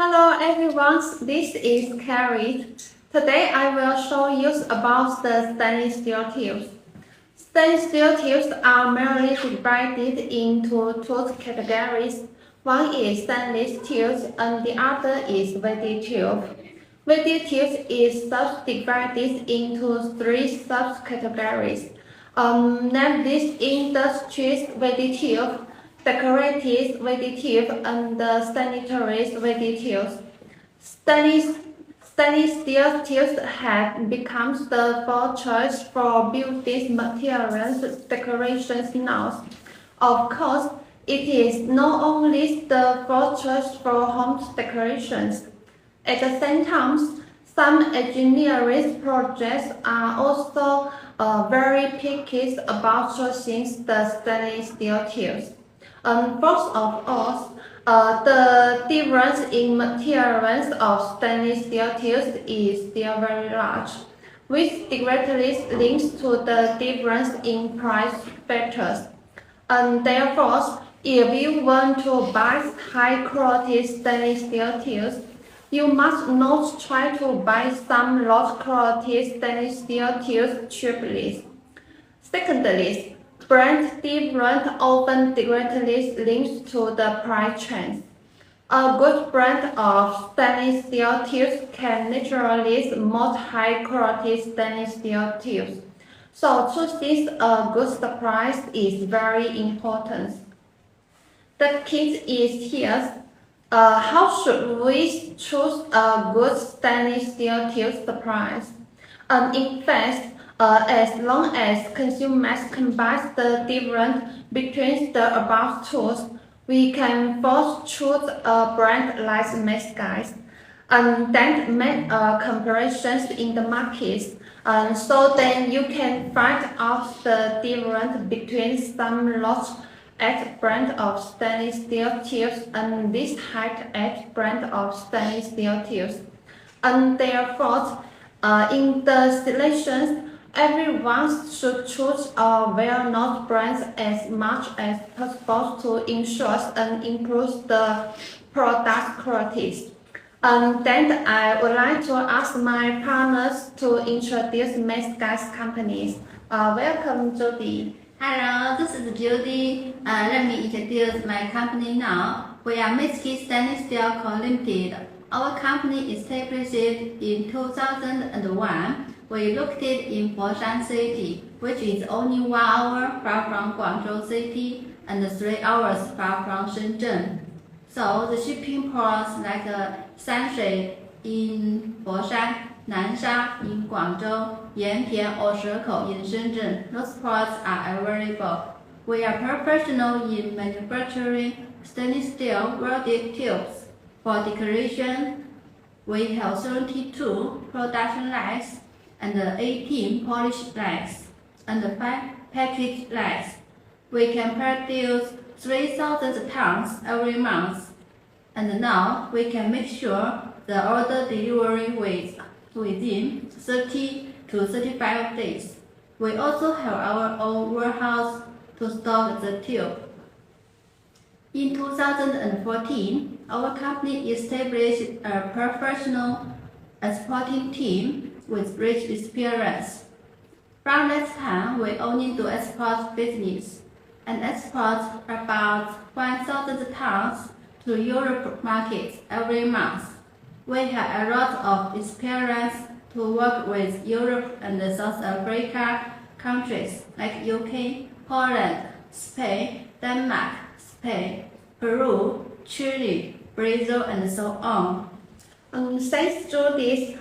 Hello everyone, this is Carrie. Today I will show you about the stainless steel tubes. Stainless steel tubes are mainly divided into two categories. One is stainless tubes and the other is welded tube. Welded tubes is subdivided into three subcategories. Name these industries welded tube, decorative welded tube, and sanitary welded tubes. Stainless steel tubes have become the default choice for building materials decorations now. Of course, it is not only the default choice for home decorations. At the same time, some engineering projects are also very picky about choosing the stainless steel tubes. First of all, the difference in materials of stainless steel tubes is still very large, which directly links to the difference in price factors. Therefore, if you want to buy high-quality stainless steel tubes, you must not try to buy some low-quality stainless steel tubes cheaply. Secondly, brand difference often directly links to the price trend. A good brand of stainless steel tubes can naturally most high-quality stainless steel tubes. So choosing a good price is very important. The key is here. How should we choose a good stainless steel tube price? In fact, as long as consumers combine the difference between the above tools, we can first choose a brand like Maysky, and then make comparisons in the markets. So then you can find out the difference between some low-end brand of stainless steel tubes and this high-end brand of stainless steel tubes. And therefore, in the selections, everyone should choose a well-known brand as much as possible to ensure and improve the product quality. Then I would like to ask my partners to introduce Maysky companies. Welcome, Judy. Hello, this is Judy. Let me introduce my company now. We are Maysky Stainless Steel Co. Limited. Our company established in 2001. We located in Foshan City, which is only 1 hour far from Guangzhou City and 3 hours far from Shenzhen. So the shipping ports like Sanshui in Foshan, Nansha in Guangzhou, Yantian or Shekou in Shenzhen, those ports are available. We are professional in manufacturing stainless steel welded tubes. For decoration, we have 72 production lines and 18 polished lines and 5 packaged lines. We can produce 3,000 tons every month, and now we can make sure the order delivery within 30 to 35 days. We also have our own warehouse to store the tube. In 2014, our company established a professional exporting team with rich experience. From that time, we only do export business and export about 1,000 tons to Europe markets every month. We have a lot of experience to work with Europe and South Africa countries like UK, Poland, Spain, Denmark, Spain, Peru, Chile, Brazil, and so on. Thanks to this,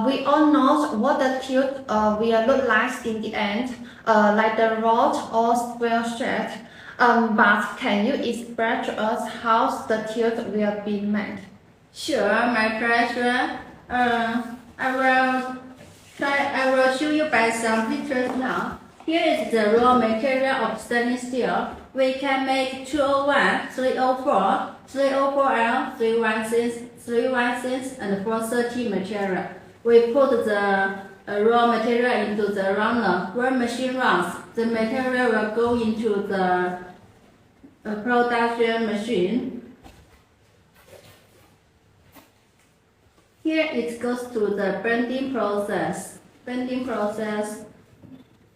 we all know what the tube will look like in the end, like the rod or square shape. But can you explain to us how the tube will be made? Sure, my pleasure. I will show you by some pictures now. Here is the raw material of stainless steel. We can make 201, 304, 304L, 316, 316, and 430 material. We put the raw material into the runner. When machine runs, the material will go into the production machine. Here it goes to the bending process. Bending process.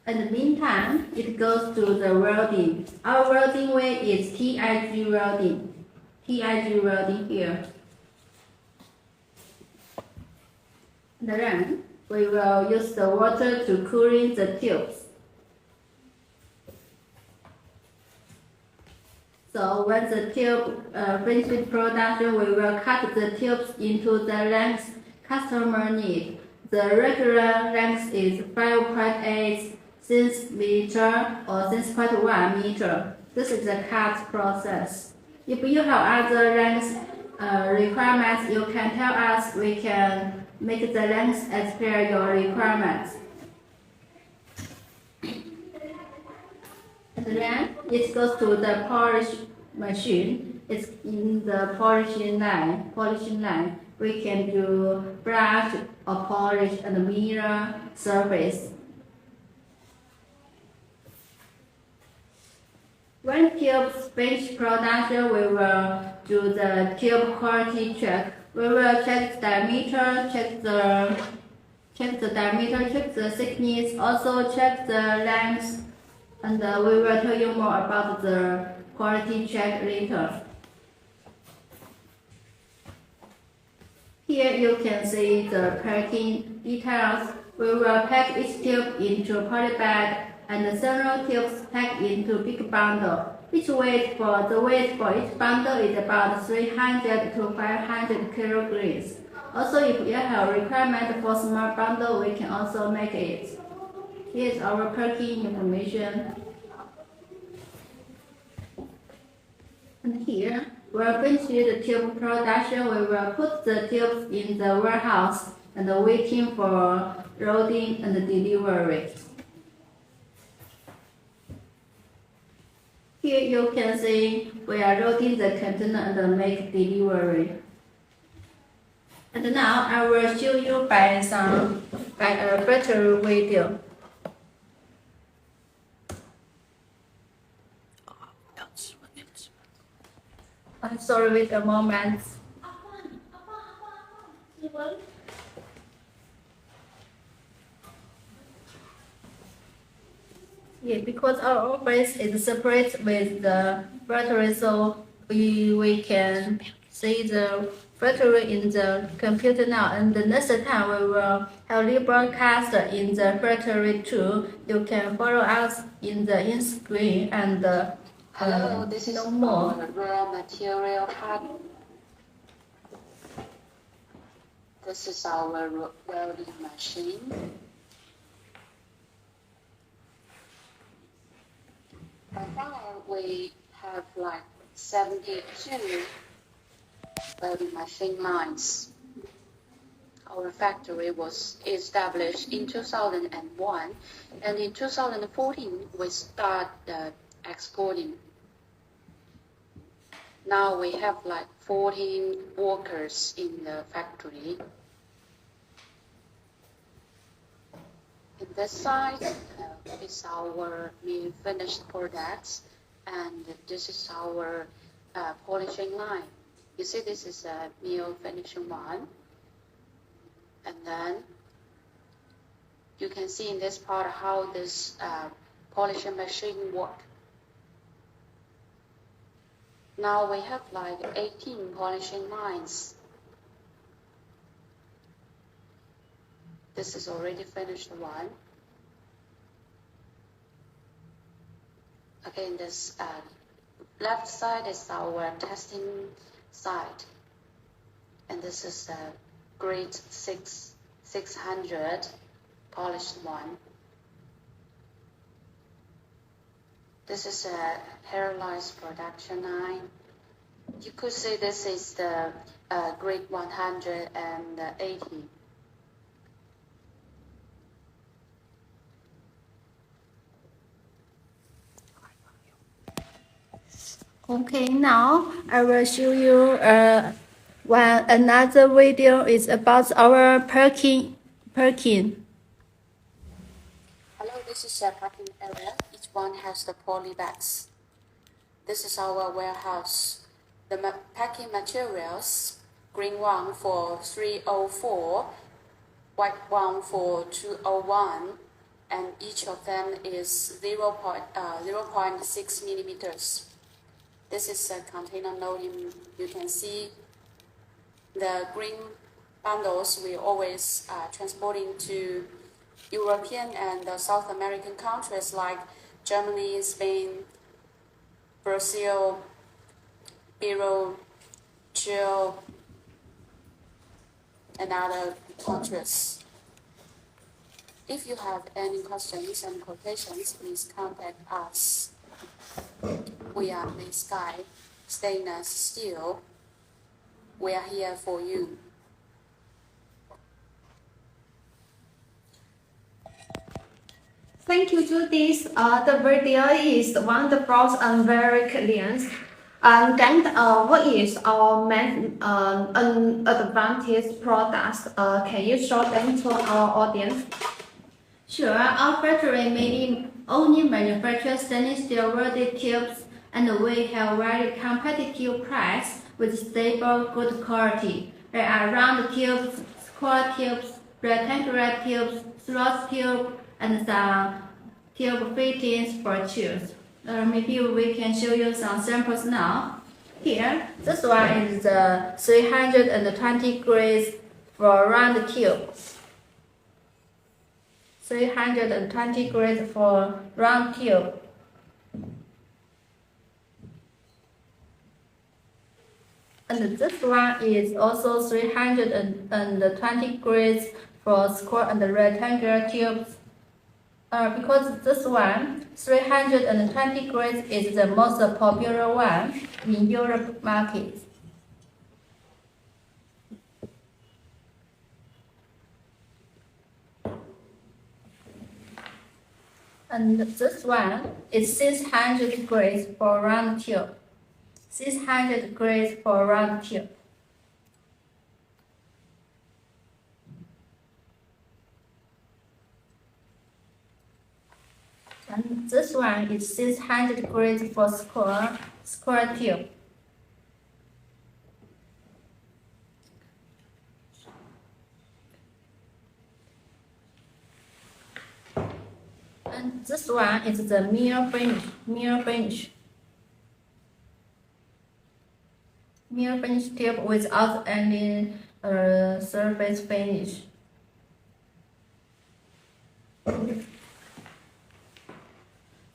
In the meantime, it goes to the welding. Our welding way is TIG welding. TIG welding here. And then we will use the water to cooling the tubes. So when the tube finishes production, we will cut the tubes into the length customer need. The regular length is 5.8 centimeter or 6.1 meter. This is the cut process. If you have other length requirements, you can tell us. We can make the length as per your requirements. And then it goes to the polish machine. It's in the polishing line. We can do brush or polish and mirror surface. When tubes finish production, we will do the tube quality check. We will check the diameter, check the diameter, check the thickness, also check the length, and we will tell you more about the quality check later. Here you can see the packing details. We will pack each tube into a poly bag and several tubes packed into big bundle. The weight for each bundle is about 300 to 500 kilograms. Also, if you have a requirement for small bundle, we can also make it. Here's our packing information. And here, we'll finish the tube production. We will put the tubes in the warehouse and waiting for loading and delivery. Here you can see we are loading the container and make delivery. And now I will show you by a factory video. Sorry, wait a moment. Yeah, because our office is separate with the factory, so we can see the factory in the computer now. And the next time we will have rebroadcast in the factory too. You can follow us in the in-screen and hello, this is no more. our raw material part. This is our welding machine. By now we have like 72 welding machine lines. Our factory was established in 2001, and in 2014 we started exporting. Now we have like 14 workers in the factory. In this side is our new finished products, and this is our polishing line. You see, this is a new finishing one, and then you can see in this part how this polishing machine works. Now we have like 18 polishing lines. This is already finished one. Again, this left side is our testing side, and this is a grade 600 polished one. This is a hairline production line. You could say this is the grade 180. Okay, now I will show you another video is about our packing. Hello, this is a packing area. Each one has the poly bags. This is our warehouse. The packing materials green one for 304, white one for 201, and each of them is 0.6 millimeters. This is a container loading. You can see the green bundles we always transporting to European and South American countries like Germany, Spain, Brazil, Peru, Chile, and other countries. If you have any questions and quotations, please contact us. We are Maysky Stainless Steel. We are here for you. Thank you, Judy. The video is wonderful and very clear. And then, what is our main advantage products? Can you show them to our audience? Sure, our factory only manufactures stainless steel welded tubes, and we have very competitive price with stable, good quality. There are round tubes, square tubes, rectangular tubes, slot tube, and some tube fittings for tubes. Maybe we can show you some samples now. Here, this one is the 320 degrees for round tube. 320 degrees for round tube. And this one is also 320 degrees for square and rectangular tubes. Because this one, 320 degrees is the most popular one in Europe market. And this one is 600 degrees for round tube. 600 degrees for round tube. And this one is 600 degrees for square tube. And this one is the mirror finish. Mirror finish tube without any surface finish.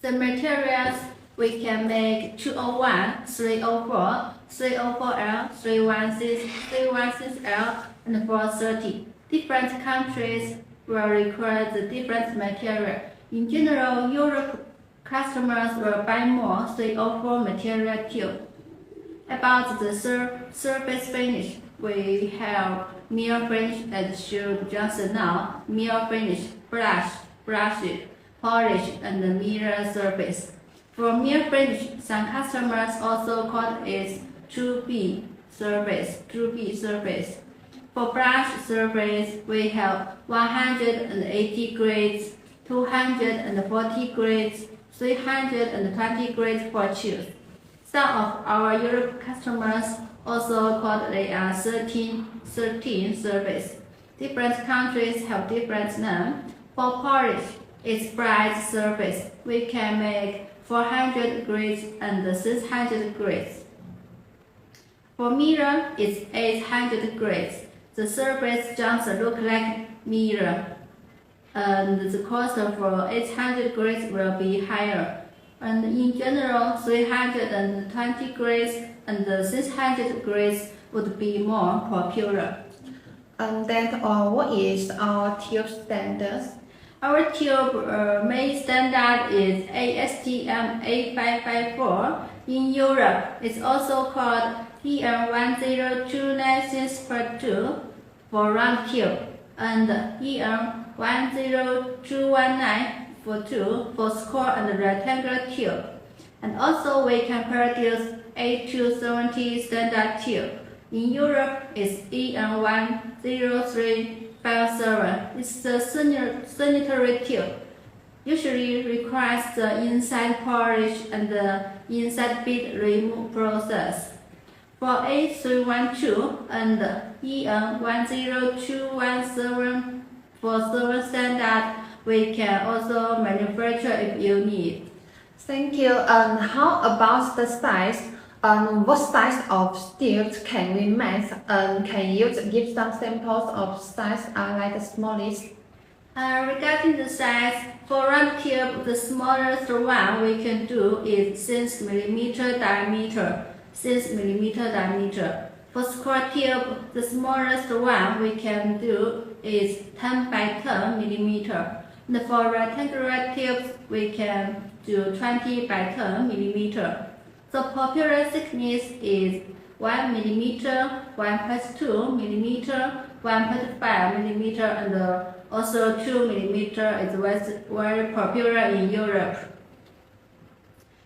The materials we can make 201, 304, 304L, 316, 316L, and 430. Different countries will require the different material. In general, Europe customers will buy more 304 material tube. About the surface finish, we have mirror finish as showed just now, mirror finish, brush, polish, and the mirror surface. For mirror finish, some customers also call it 2B surface. For brush surface, we have 180 grades, 240 grades, 320 grades for tubes. Some of our Europe customers also call it a 13 surface. Different countries have different names. For polish, it's bright surface. We can make 400 degrees and 600 degrees. For mirror, it's 800 degrees. The surface just look like mirror, and the cost for 800 degrees will be higher. And in general, 320 degrees and 600 degrees would be more popular. And then, what is our tube standards? Our tube main standard is ASTM 8554. In Europe, it's also called EN10296/2 for round tube, and EN10219 for 2 for square and rectangular tube. And also we can produce A270 standard tube. In Europe, it's EN10357. It's the sanitary tube. Usually requires the inside polish and the inside bead remove process. For A312 and EN10217 standard, we can also manufacture if you need. Thank you. And how about the size? What size of steel can we make? Can you give some samples of size like the smallest? Regarding the size, for round tube, the smallest one we can do is 6 mm diameter. 6 mm diameter. For square tube, the smallest one we can do is 10 by 10 mm. And for rectangular tubes, we can do 20 by 10 mm. The popular thickness is 1 mm, 1.2 mm, 1.5 mm, and also 2 mm is very popular in Europe.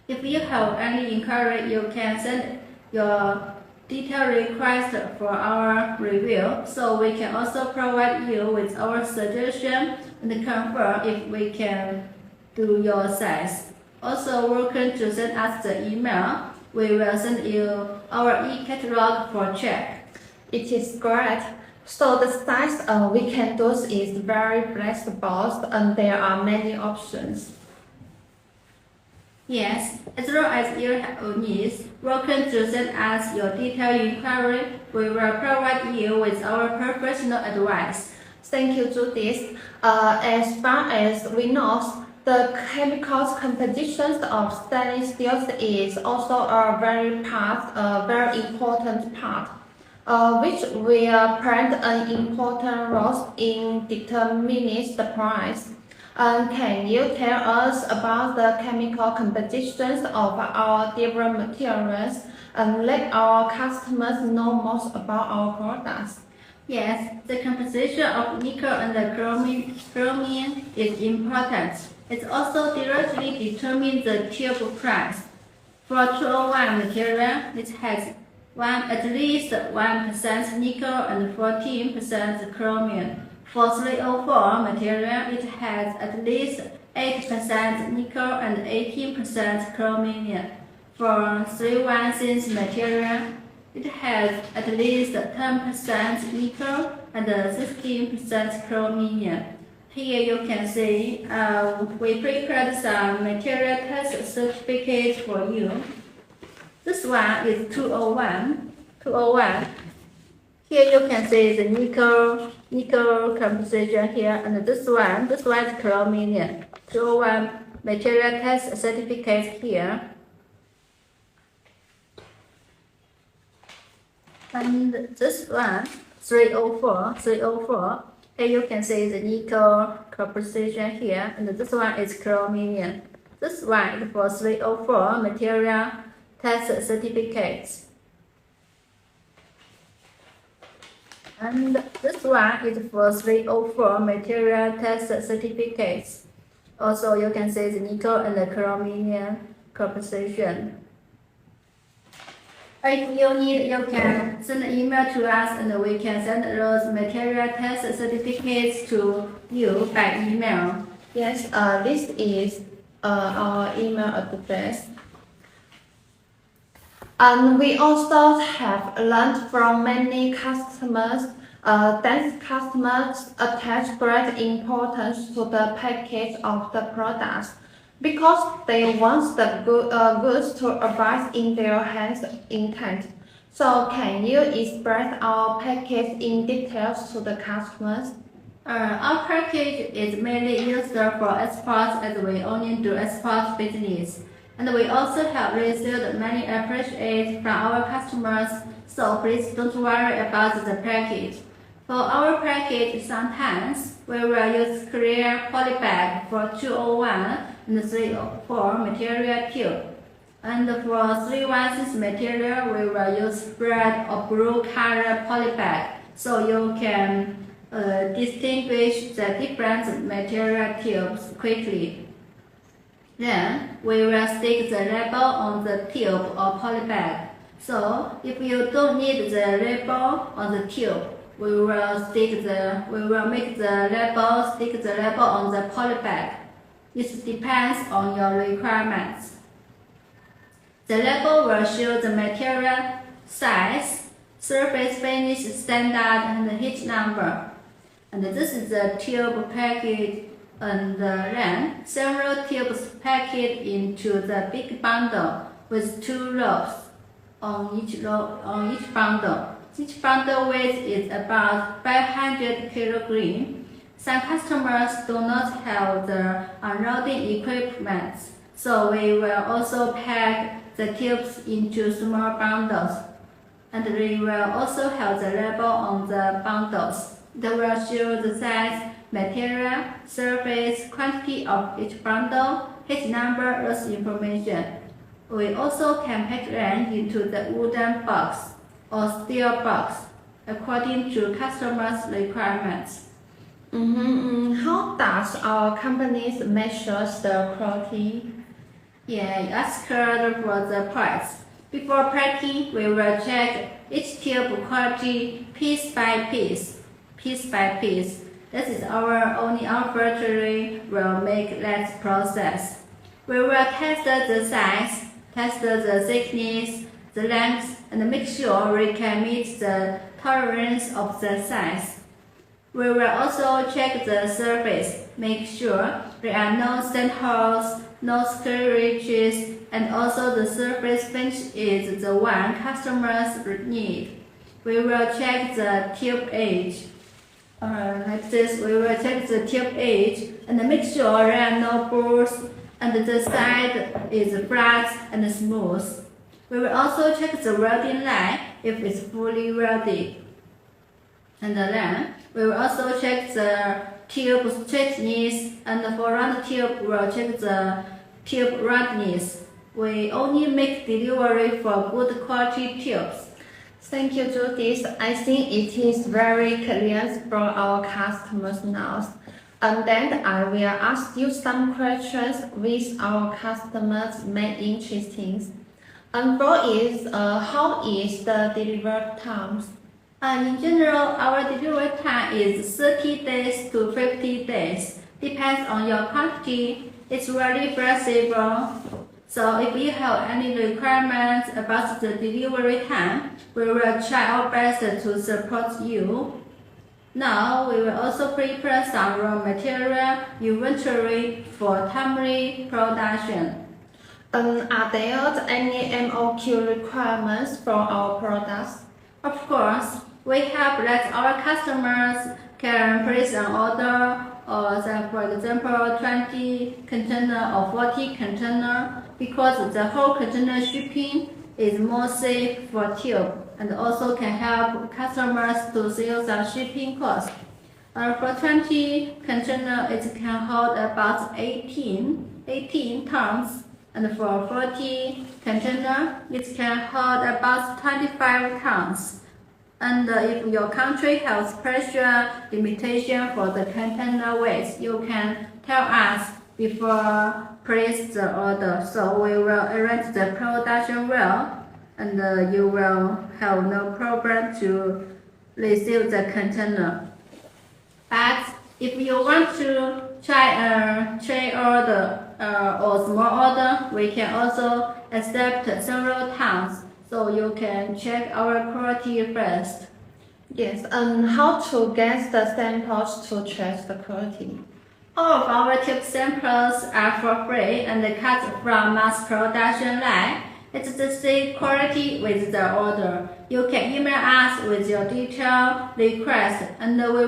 If you have any inquiry, you can send your detailed request for our review, so we can also provide you with our suggestion and confirm if we can do your size. Also, welcome to send us the email. We will send you our e-catalog for check. It is great. So the size we can do is very flexible and there are many options. Yes, as long as you have needs, welcome to send us your detailed inquiry. We will provide you with our professional advice. Thank you, Judy. As far as we know, the chemicals compositions of stainless steel is also a very important part, which will play an important role in determining the price. Can you tell us about the chemical compositions of our different materials and let our customers know more about our products? Yes, the composition of nickel and the chromium is important. It also directly determines the tube price. For 201 material, it has at least 1% nickel and 14% chromium. For 304 material, it has at least 8% nickel and 18% chromium. For 316 material, it has at least 10% nickel and 16% chromium. Here you can see we prepared some material test certificates for you. This one is 201. Here you can see the nickel composition here, and this one is chromium. 201 material test certificate here. And this one, 304. Here you can see the nickel composition here, and this one is chromium. This one is for 304 material test certificates. And this one is for 304 material test certificates. Also, you can see the nickel and the chromium composition. If you need, you can send an email to us and we can send those material test certificates to you by email. Yes, this is our email address. And we also have learned from many customers that customers attach great importance to the package of the products because they want the goods to arrive in their hands intact. So can you express our package in details to the customers? Our package is mainly used for export as we only do export business. And we also have received many appreciations from our customers, so please don't worry about the package. For our package, sometimes we will use clear polybag for 201 and 304 material tube. And for 316 material, we will use red or blue color polybag, so you can distinguish the different material tubes quickly. Then we will stick the label on the tube or polybag. So if you don't need the label on the tube, we will make the label on the polybag. It depends on your requirements. The label will show the material size, surface finish standard, and the heat number. And this is the tube package, and then several tubes packed into the big bundle with 2 rows on each bundle. Each bundle weight is about 500 kilograms. Some customers do not have the unloading equipment, so we will also pack the tubes into small bundles, and we will also have the label on the bundles that will show the size, material, surface, quantity of each bundle, heat number, those information. We also can pack them into the wooden box or steel box according to customers' requirements. How does our company measure the quality? Yeah, you asked her for the price. Before packing, we will check each tube quality piece by piece. This is only our factory will make that process. We will test the size, test the thickness, the length, and make sure we can meet the tolerance of the size. We will also check the surface, make sure there are no sand holes, no scratches, and also the surface finish is the one customers need. We will check the tube edge. Like this, we will check the tube edge and make sure there are no burrs and the side is flat and smooth. We will also check the welding line if it's fully welded. And then we will also check the tube straightness, and for round tube we will check the tube roundness. We only make delivery for good quality tubes. Thank you, Judy. I think it is very clear for our customers now. And then I will ask you some questions which our customers may interesting. And for is how is the delivery times? In general, our delivery time is 30 days to 50 days. Depends on your quantity. It's very flexible. So if you have any requirements about the delivery time, we will try our best to support you. Now, we will also prepare some raw material inventory for timely production. Are there any MOQ requirements for our products? Of course, we hope that our customers can place an order or for example 20 container or 40 container, because the whole container shipping is more safe for tube and also can help customers to save some shipping costs. For 20 container, it can hold about 18 tons, and for 40 container, it can hold about 25 tons. And if your country has pressure limitation for the container weight, you can tell us before place the order. So we will arrange the production well, and you will have no problem to receive the container. But if you want to try a trade order or small order, we can also accept several tons. So you can check our quality first. Yes, and how to get the samples to check the quality? All of our tube samples are for free and cut from mass production line. It's the same quality with the order. You can email us with your detailed request, and we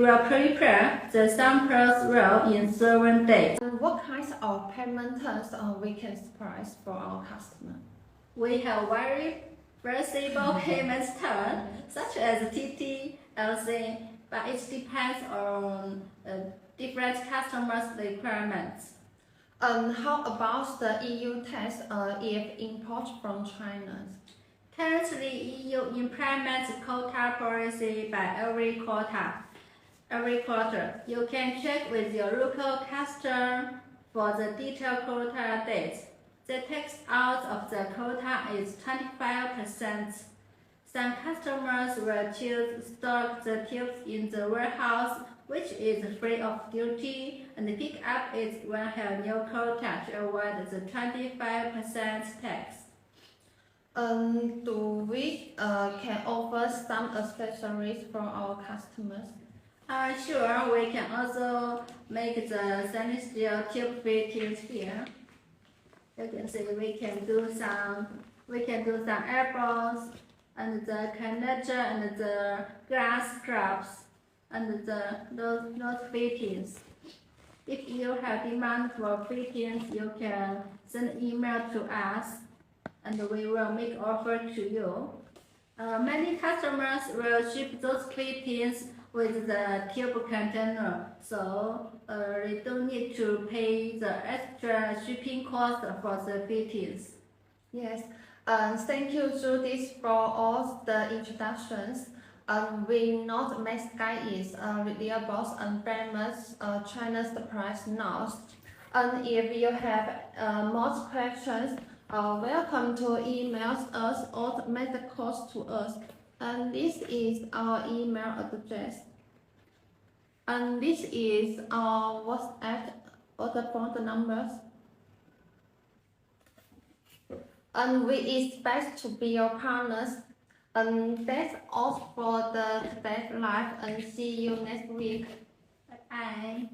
will prepare the samples well in 7 days. What kinds of payment terms we can price for our customer? We have very flexible payment terms, such as TT, LC, but it depends on different customers' requirements. How about the EU tax if import from China? Currently, EU implements quota policy by every quarter. You can check with your local customer for the detailed quota date. The tax out of the quota is 25%. Some customers will choose to stock the tubes in the warehouse, which is free of duty, and pick up it when have no quota to avoid the 25% tax. Do we can offer some accessories for our customers? Sure, we can also make the stainless steel tube fittings here. You can see we can do some airballs and the connector and the glass scraps and those fittings. If you have demand for fittings, you can send email to us and we will make offer to you. Many customers will ship those fittings with the tube container, so they don't need to pay the extra shipping cost for the fittings. Yes. Thank you, Judy, for all the introductions. We know Maysky is reliable and famous China's price now. And if you have more questions, welcome to email us or make the calls to us. And this is our email address. And this is our WhatsApp or the phone numbers. And we expect to be your partners. And that's all for the today's live, and see you next week. Bye bye.